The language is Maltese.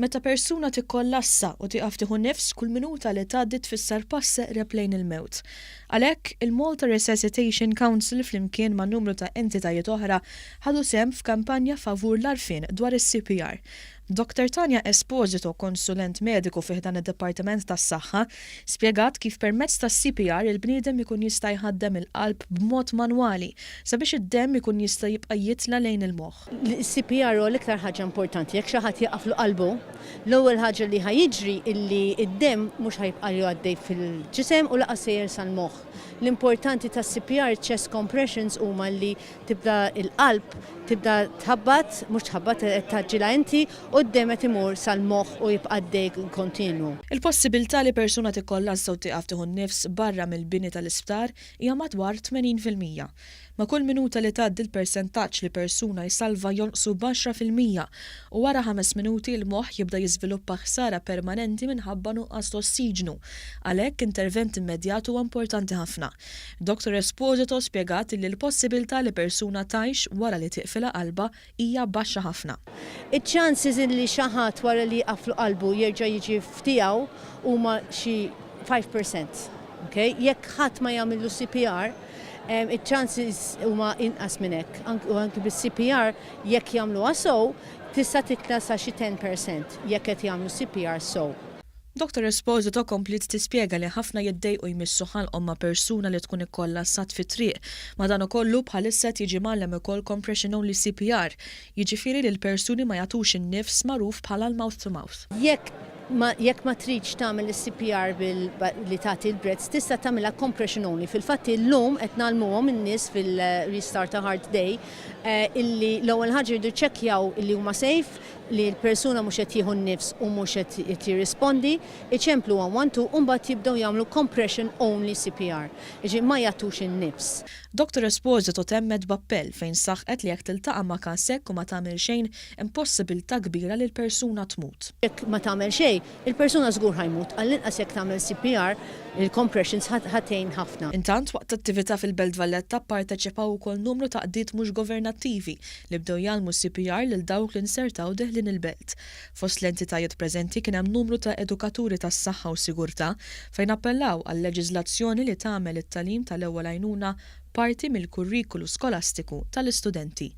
Meta persuna tikkollassa u tieqaf tieħu n-nifs, kull minuta li tgħaddi tfisser pass eqreb lejn il-mewt. Għalhekk, il-Malta Resuscitation Council flimkien ma' numru ta' entitajiet oħra ħadu sehem f'kampanja favur l-għarfien dwar is-CPR. Dr. Tanja Esposito, konsulent mediku fih dan id-Dipartiment tas-Saħħa, spjegat kif permezz tas-CPR il-bniedem ikun jista' jħaddem il-qalb b'mod manwali sabiex id-demm ikun jista' jibqa' jitla lejn il-moħħ. Is-CPR huwa l-iktar ħaġa importanti. Jekk xi ħadd jaqaf qalbu, l-ewwel ħaġa li ħajiġri illi id-demm mhux ħajbqa' għaddej fil-ġisem u laqas sejjer sal-moħħ. L-importanti tas-CPR chest compressions huma li tibda il-qalb tibda tħabbat, mhux tħabbat taġġilha inti u d-demm qed imur sal-moħħ u jibqa' għaddej kontinwu. Il-possibilità li persuna tikkollassa u tieqaf tieħu n-nifs barra mill-bini tal-isptar hija madwar 80%. Ma' kull minuta li tgħaddi l-persentaġġ li persuna jsalva jonqsu b'10% u wara 5 minuti l-moħħ jibda jiżviluppa ħsara permanenti minħabba nuqqas ossiġnu. Għalhekk intervent immedjat huwa importanti ħafna. Dr. Esposito spjegat li l-possibilità li persuna tgħix wara li tiqfilha qalba hija baxxa ħafna. Iċ-chances li xi ħadd wara li jqaflu qalbu jerġa' jiġi ftiegħu huma xi 5%. Okay? Jekk ħadd ma jagħmlu CPR, il-chances huma inqas minn hekk. Anke bis-CPR jekk jagħmluha sew tista' titla sa xi 10% jekk qed jagħmlu CPR sew. Dr. Esposito komplit tispjega li ħafna jiddejqu jmissu ħalqhom ma' persuna li tkun ikkollassat fit-triq, ma dan ukollu bħalissa jiġi mgħallem ukoll compression only CPR, jiġifieri li l-persuni ma jagħtux in-nifs magħruf bħala l-mouth to mouth. Jekk ma tridx tagħmel is-CPR li tagħti l-breaths, tista' tagħmilha compression only. Fil-fatt illum qed nagħlmuhom in-nies fil-Restart a Heart Day illi l-ewwel ħaġa jridu jċekkjaw illi huma safe, li l-persuna mhux qed jieħu n-nifs u mhux qed jirrispondi, iċemplu 112 u mbagħad jibdew jagħmlu compression only CPR. Jiġi ma jagħtux in-nifs. Dr. Esposito temmed b'appell fejn saħqet li jekk tiltaqa' ma' każ hekk u ma tagħmel xejn hemm possibilità kbira li l-persuna tmut. Jekk ma tagħmel xejn, il-persuna żgur ħajmut, għall-inqas jekk tagħmel CPR, il-compressions ħatejn ħafna. Intant waqt attività fil-Belt Valletta pparteċipaw ukoll numru ta' qdiet mhux governattivi li bdew jagħmlu CPR lil dawk li nsertaw deħlin il-belt. Fost l-entitajiet preżenti kien hemm numru ta' edukaturi tas-saħħa u sigurtà fejn appellaw għal leġiżlazzjoni li tagħmel it-tagħlim tal-ewwel għajnuna parti mill-kurrikulu skolastiku tal-istudenti.